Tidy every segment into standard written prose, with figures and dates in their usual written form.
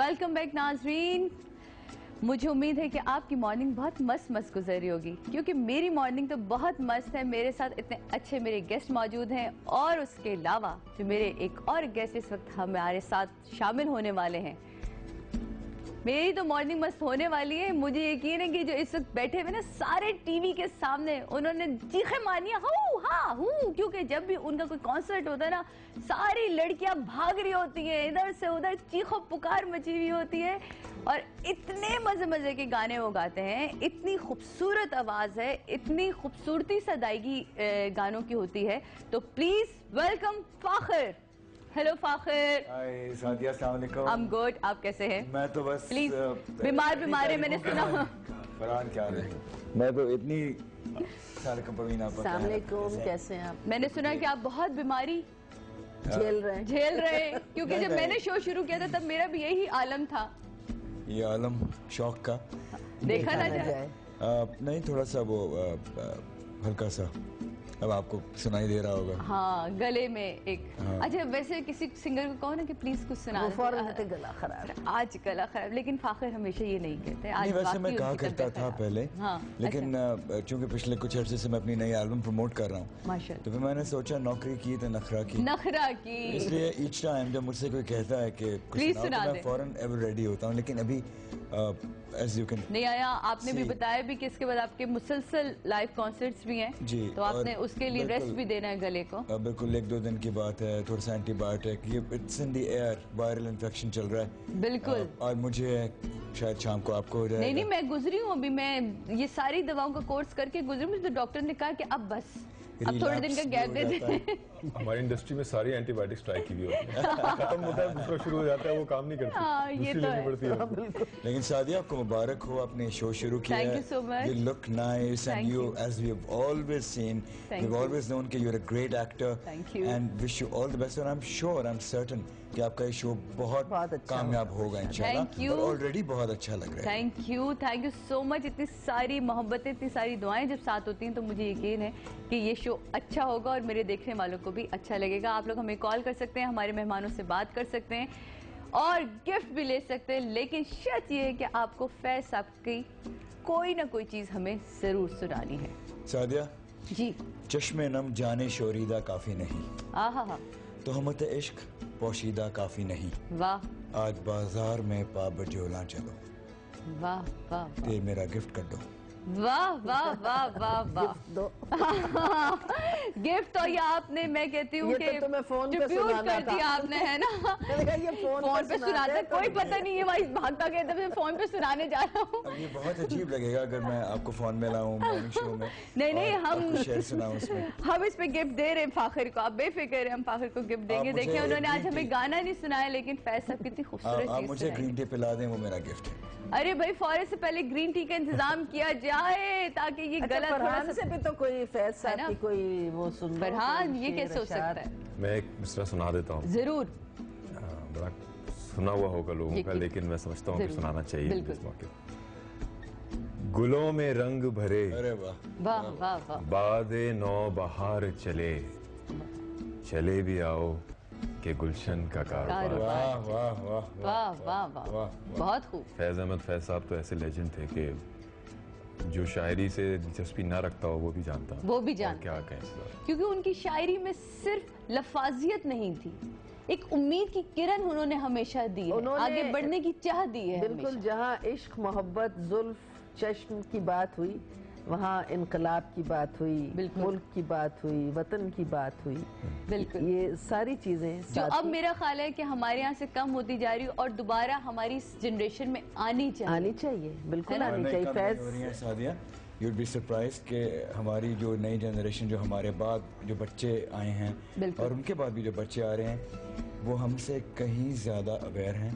Welcome back नाजरीन। मुझे उम्मीद है कि आपकी मॉर्निंग बहुत मस्त गुजर रही होगी, क्योंकि मेरी मॉर्निंग तो बहुत मस्त है। मेरे साथ इतने अच्छे मेरे गेस्ट मौजूद हैं और उसके अलावा जो मेरे एक और गेस्ट इस वक्त हमारे साथ शामिल होने वाले हैं। मेरी तो मॉर्निंग मस्त होने वाली है। मुझे यकीन है कि जो इस वक्त बैठे हुए ना सारे टीवी के सामने उन्होंने चीखें मारनी क्योंकि जब भी उनका कोई कॉन्सर्ट होता है ना, सारी लड़कियां भाग रही होती हैं, इधर से उधर चीखों पुकार मची हुई होती है और इतने मजे मजे के गाने वो गाते हैं। इतनी खूबसूरत आवाज है, इतनी खूबसूरती से अदायगी गानों की होती है। तो please welcome Fakhir. Hello Fakhir. Hi Sadia, अस्सलाम वालेकुम। I'm good, आप कैसे हैं? मैं तो बस प्लीज बीमार है मैंने सुना। फरहान क्या है? मैं तो इतनी साल का परवीन आप अस्सलाम वालेकुम, कैसे हैं आप? मैंने सुना कि आप बहुत बीमारी झेल रहे हैं क्योंकि जब मैंने शो शुरू किया था तब मेरा भी यही आलम था। ये आलम शौक का देखा ना जाए। नहीं, थोड़ा सा वो हल्का सा अब आपको सुनाई दे रहा होगा। हाँ, गले में एक अच्छा, वैसे किसी सिंगर को कहो ना कि प्लीज कुछ सुना दे, फौरन कहते गला खराब, आज गला खराब। लेकिन फाखिर हमेशा ये नहीं कहते। आज नहीं, वैसे मैं कहा करता था पहले। हाँ, लेकिन चूंकि पिछले कुछ अर्से से मैं अपनी नई एल्बम प्रमोट कर रहा हूँ, माशाअल्लाह, तो फिर मैंने सोचा नौकरी की तो नखरा की। इसलिए ईच टाइम जब मुझसे कोई कहता है कि कुछ सुना दे, मैं फौरन एवर रेडी होता हूँ। लेकिन अभी as you can नहीं आया। आपने भी बताया भी कि इसके बाद आपके मुसलसल लाइव कॉन्सर्ट्स भी हैं जी, तो आपने उसके लिए रेस्ट भी देना है गले को। बिल्कुल, 1-2 दिन की बात है। थोड़ा सा एंटीबायोटिक, ये it's in the air, viral infection चल रहा है। बिल्कुल। और मुझे शायद शाम को आपको हो जाएगा। नहीं, मैं गुजरी हूँ अभी। मैं ये सारी दवाओं का कोर्स करके गुजरी। मुझे तो डॉक्टर ने कहा कि अब बस, अब थोड़े दिन का गैप दे दें। हमारी इंडस्ट्री में सारी एंटीबायोटिक्स ट्राई की हुई होती है, खत्म होता है दूसरा शुरू हो जाता है, वो काम नहीं करती। हाँ, ये तो है। लेकिन सादिया, आपको मुबारक हो, आपने शो शुरू किया है। Thank you so much. You look nice and you, as we have always seen, we've always known कि you're a great actor. Thank you. And wish you all the best. And I'm sure, I'm certain कि आपका ये show बहुत कामयाब होगा इंशाल्लाह। Thank you. और already बहुत अच्छा लग रहा है। Thank you so much. इतनी सारी मोहब्बतें, इतनी सारी दुआएं जब साथ होती हैं तो मुझे यकीन है कि ये शो अच्छा होगा और मेरे देखने वालों को भी अच्छा लगेगा। आप लोग हमें कॉल कर सकते हैं, हमारे मेहमानों से बात कर सकते हैं और गिफ्ट भी ले सकते हैं। लेकिन शर्त ये है कि आपको फैज साहब की कोई ना कोई चीज हमें जरूर सुनानी है। सादिया जी। चश्मे नम जाने शोरीदा काफी नहीं, आहा, तोहमत इश्क पोशीदा काफी नहीं, वाह, आज बाजार में पाबजोला चलो, वाह वाह, ये मेरा गिफ्ट कर दो। वाह वाह वाह वाह वाह। गिफ्ट तो ये आपने, मैं कहती हूँ कि तो मैं फोन पे सुनाना कर दिया आपने, है ना? ये फोन पे सुनाता, कोई पता नहीं है वही भागता कहता मैं फोन पे सुनाने जा रहा हूँ। ये बहुत अजीब लगेगा अगर मैं आपको फोन में लाऊं मॉर्निंग शो में। नहीं, हम शेयर सुनाऊं उसमें। हम इस पे गिफ्ट दे रहे हैं फाखिर को, आप बेफिक्र हैं, हम फाखिर को गिफ्ट देंगे। देखिए, उन्होंने आज हमें गाना नहीं सुनाया, लेकिन फैज साहब कितनी खूबसूरत चीज, मुझे ग्रीन टी पिला दें, वो मेरा गिफ्ट है। अरे भाई, फौरन से पहले ग्रीन टी का इंतजाम किया जाए ताकि ये गलत फरहान से भी तो कोई फैज साहब की कोई वो सुन। फरहान, ये कैसे हो सकता है? मैं एक मिसरा सुना देता हूँ। जरूर। बड़ा सुना हुआ होगा लोगों का, लेकिन मैं समझता हूँ कि सुनाना चाहिए इस मौके। गुलों में रंग भरे, अरे वाह वाह वाह वाह, बादे नौ बहार चले, चले भी आओ के गुलशन का कारोबार। वाह वाह वाह वाह वाह वाह, बहुत खूब। फैज अहमद फैज साहब तो ऐसे लेजेंड थे कि जो शायरी से दिलचस्पी ना रखता हो वो भी जानता, क्या कहें, क्योंकि उनकी शायरी में सिर्फ लफाजियत नहीं थी, एक उम्मीद की किरण उन्होंने हमेशा दी है, आगे बढ़ने की चाह दी है। बिल्कुल, जहाँ इश्क, मोहब्बत, जुल्फ, चश्म की बात हुई, वहाँ इनकलाब की बात हुई, मुल्क की बात हुई, वतन की बात हुई। बिल्कुल, ये सारी चीजें जो अब मेरा ख्याल है कि हमारे यहाँ से कम होती जा रही है और दोबारा हमारी इस जनरेशन में आनी चाहिए। बिल्कुल आनी चाहिए। Faiz Sadia, you'd be surprised कि हमारी जो नई जनरेशन, जो हमारे बाद जो बच्चे आए हैं और उनके बाद भी जो बच्चे आ रहे हैं, वो हमसे कहीं ज्यादा अवेयर हैं,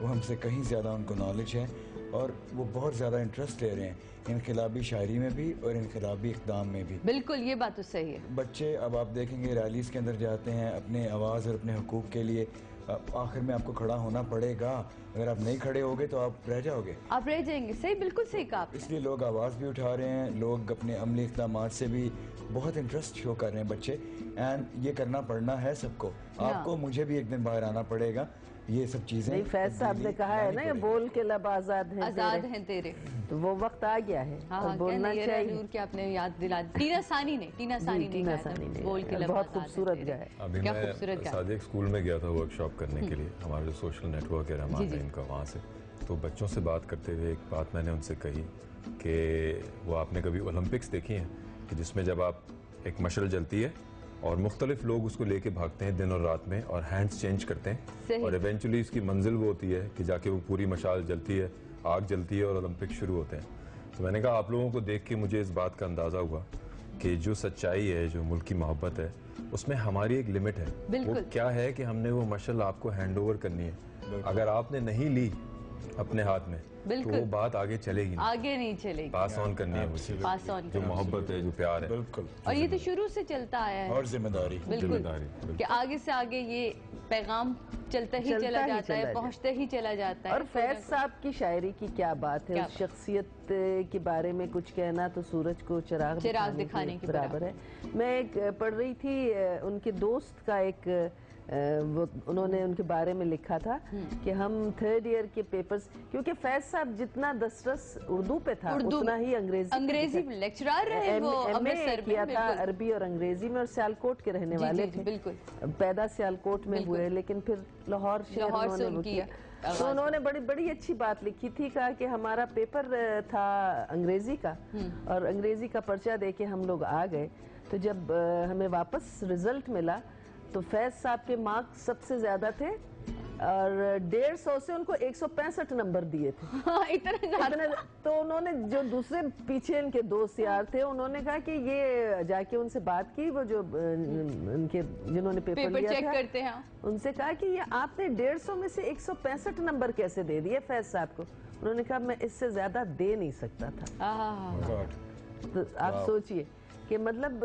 वो हमसे कहीं ज्यादा उनको नॉलेज है और वो बहुत ज़्यादा इंटरेस्ट ले रहे हैं इनकलाबी शायरी में भी और इनकलाबी इक़दाम में भी। बिल्कुल, ये बात तो सही है। बच्चे, अब आप देखेंगे रैलीज़ के अंदर जाते हैं अपने आवाज़ और अपने हुकूक के लिए, आखिर में आपको खड़ा होना पड़ेगा। अगर आप नहीं खड़े होगे तो आप रह जाओगे, आप रह जाएंगे। सही, बिल्कुल सही कहा। इसलिए लोग आवाज़ भी उठा रहे हैं, लोग अपने अमली इक़दामात से भी बहुत इंटरेस्ट शो कर रहे हैं बच्चे। एंड ये करना पड़ना है सबको, आपको मुझे भी एक दिन बाहर आना पड़ेगा ये सब चीजें नहीं, फैज साहब ने कहा है ना, ये बोल के लब आजाद हैं तेरे, तो वो वक्त आ गया है। हाँ, बोलना चाहिए। कि आपने याद दिला, टीना सानी ने बोल के लब बहुत खूबसूरत गाया। अभी मैं सादिक स्कूल में गया था वर्कशॉप करने के लिए, हमारा जो सोशल नेटवर्क है रहमान है इनका, वहाँ से तो बच्चों से बात करते हुए एक बात मैंने उनसे कही कि वो आपने कभी ओलंपिक्स देखी हैं कि जिसमें जब आप एक मशल जलती है और मुख्तलिफ लोग उसको लेके भागते हैं दिन और रात में और हैंड्स चेंज करते हैं और इवेंचुअली इसकी मंजिल वो होती है कि जाके वो पूरी मशाल जलती है, आग जलती है और ओलंपिक शुरू होते हैं। तो मैंने कहा आप लोगों को देख के मुझे इस बात का अंदाज़ा हुआ कि जो सच्चाई है, जो मुल्क की मोहब्बत है, उसमें हमारी एक लिमिट है। वो क्या है कि हमने वो मशल आपको हैंड ओवर करनी है। अगर आपने नहीं ली अपने हाथ में तो वो बात आगे चलेगी, आगे नहीं चलेगी, पास ऑन करनी है मुझे, पास ऑन जो मोहब्बत है, जो प्यार है। बिल्कुल, और ये तो शुरू से चलता आया है, और जिम्मेदारी कि आगे से आगे ये पैगाम चलता ही चला जाता है, पहुंचता ही चला जाता है। और फैज साहब की शायरी की क्या बात है, उस शख्सियत के बारे में कुछ कहना तो सूरज को चिराग दिखाने के बराबर है। मैं एक पढ़ रही थी, उनके दोस्त का एक वो उन्होंने उनके बारे में लिखा था कि हम 3rd ईयर के पेपर्स, क्योंकि फैज साहब जितना दस्तरस उर्दू पे था उतना ही अंग्रेजी लेक्चरर रहे, वो अमृतसर किया था, अरबी और अंग्रेजी में, और सियालकोट के रहने वाले थे। बिल्कुल, पैदा सियालकोट में हुए, लेकिन फिर लाहौर से उन्होंने किया। तो उन्होंने बड़ी अच्छी बात लिखी थी, कहा कि हमारा पेपर था अंग्रेजी का और अंग्रेजी का पर्चा दे के हम लोग आ गए, तो जब हमें वापस रिजल्ट मिला तो फैज साहब के मार्क्स सबसे ज्यादा थे और 150 से उनको 165 नंबर दिए थे। इतने तो उन्होंने, जो दूसरे पीछे इनके दोस्त यार थे, उन्होंने कहा कि ये जाके उन्से बात की, वो जो इनके जिन्होंने पेपर लिया चेक था करते हैं, उनसे कहा कि ये आपने 150 में से 165 नंबर कैसे दे दिए फैज साहब को। उन्होंने कहा मैं इससे ज्यादा दे नहीं सकता था। तो आप सोचिए कि मतलब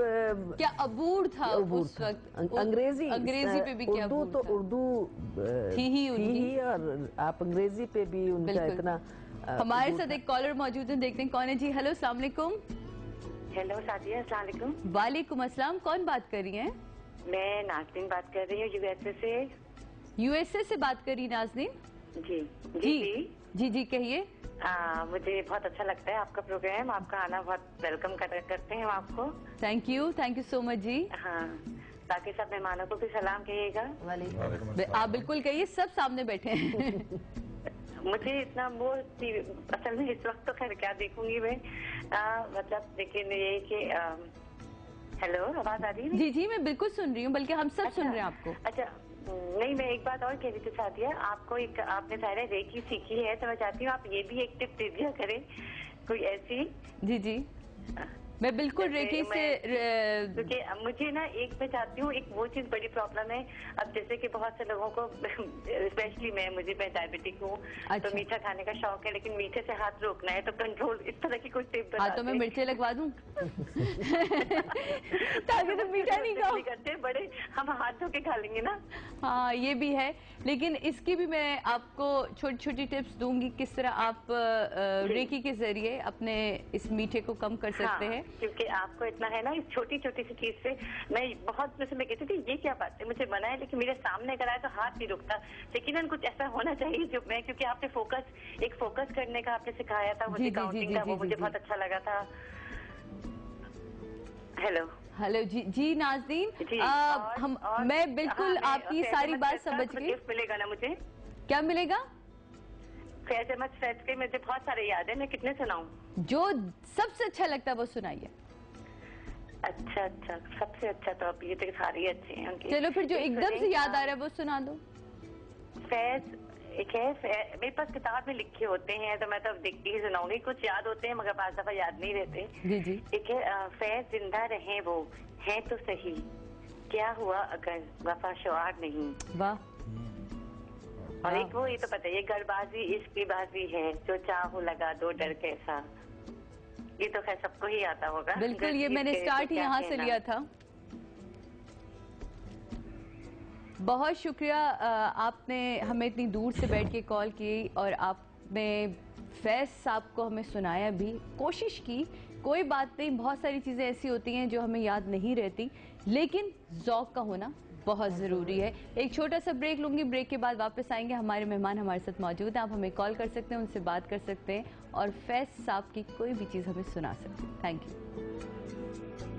क्या अबूर था उस वक्त, अंग्रेजी पे भी क्या उर्दू, तो उर्दू थी और आप अंग्रेजी पे भी उनका इतना। हमारे साथ एक कॉलर मौजूद है, देखते हैं कौन है जी। हेलो, अस्सलाम वालेकुम। हेलो सादिया, अस्सलाम वालेकुम। वालेकुम अस्सलाम, कौन बात कर रही हैं? मैं नाज़नीन बात कर रही हूँ यूएसए से। यूएसए से बात करी नाज़नीन? जी जी जी, कहिए। मुझे बहुत अच्छा लगता है आपका प्रोग्राम, आपका आना बहुत वेलकम करते हैं हम आपको। थैंक यू सो मच जी। हाँ, बाकी सब मेहमानों को भी सलाम कहिएगा। आप बिल्कुल कहिए, सब सामने बैठे हैं। मुझे इतना वो असल में इस वक्त तो खैर क्या देखूंगी मैं, मतलब लेकिन ये कि हेलो, आवाज आ रही है? जी जी, मैं बिल्कुल सुन रही हूँ, बल्कि हम सब सुन रहे हैं आपको। अच्छा, नहीं, मैं एक बात और कह रही थी सादिया, आपको एक, आपने सारे रेकी सीखी है, तो मैं चाहती हूँ आप ये भी एक टिप दे दिया करें कोई ऐसी। जी जी, मैं बिल्कुल रेकी से, क्योंकि मुझे ना एक मैं चाहती हूँ, एक वो चीज बड़ी प्रॉब्लम है अब, जैसे कि बहुत से लोगों को स्पेशली मैं डायबिटिक हूँ। अच्छा। तो मीठा खाने का शौक है, लेकिन मीठे से हाथ रोकना है, तो कंट्रोल, इस तरह की कुछ टिप बता। तो मैं मिर्चें लगवा दूं ताकि तो मीठा नहीं खाओ। करते बड़े, हम हाथ धो के खा लेंगे ना। हाँ, ये भी है, लेकिन इसकी भी मैं आपको छोटी छोटी टिप्स दूंगी, किस तरह आप रेकी के जरिए अपने इस मीठे को कम कर सकते हैं। क्योंकि आपको इतना है ना, इस छोटी छोटी सी चीज से मैं बहुत, जैसे मैं कहती थी ये क्या बात है, मुझे मना है, लेकिन मेरे सामने अगर आए तो हाथ नहीं रुकता। लेकिन कुछ ऐसा होना चाहिए जो मैं, क्योंकि आपने फोकस करने का आपने सिखाया था, मुझे काउंटिंग का, वो मुझे बहुत अच्छा लगा था। हेलो जी नाज़नीन, मैं बिल्कुल आपकी सारी बात समझ गई। गिफ्ट मिलेगा ना मुझे? क्या मिलेगा? फैज अहमद फैज के मुझे बहुत सारे याद है, मैं कितने सुनाऊं? जो सबसे अच्छा लगता है वो सुनाइए। अच्छा, सबसे अच्छा तो अब ये तो सारे अच्छे हैं। चलो फिर जो एकदम से याद आ रहा है वो सुना दो। फैज एक है, मेरे पास किताब में लिखे होते हैं, तो मैं तो अब देखती ही सुनाऊंगी। कुछ याद होते हैं मगर 5 दफा याद नहीं रहते। जी जी। एक है, फैज जिंदा रहे वो है तो सही, क्या हुआ अगर वफा शुआर नहीं। वाह। और एक वो, ये तो पता है, गरबाजी इश्क की बाजी है, जो चाहूं लगा दो डर कैसा। ये तो खैर सबको ही आता होगा। बिल्कुल, ये मैंने स्टार्ट ही यहाँ से लिया था। बहुत शुक्रिया, आपने हमें इतनी दूर से बैठ के कॉल की और आपने फैज साहब को हमें सुनाया भी, कोशिश की। कोई बात नहीं, बहुत सारी चीज़ें ऐसी होती हैं जो हमें याद नहीं रहती, लेकिन ज़ौक़ का होना बहुत ज़रूरी है। एक छोटा सा ब्रेक लूंगी, ब्रेक के बाद वापस आएंगे। हमारे मेहमान हमारे साथ मौजूद हैं, आप हमें कॉल कर सकते हैं, उनसे बात कर सकते हैं और फैज साहब की कोई भी चीज़ हमें सुना सकते हैं। Thank you.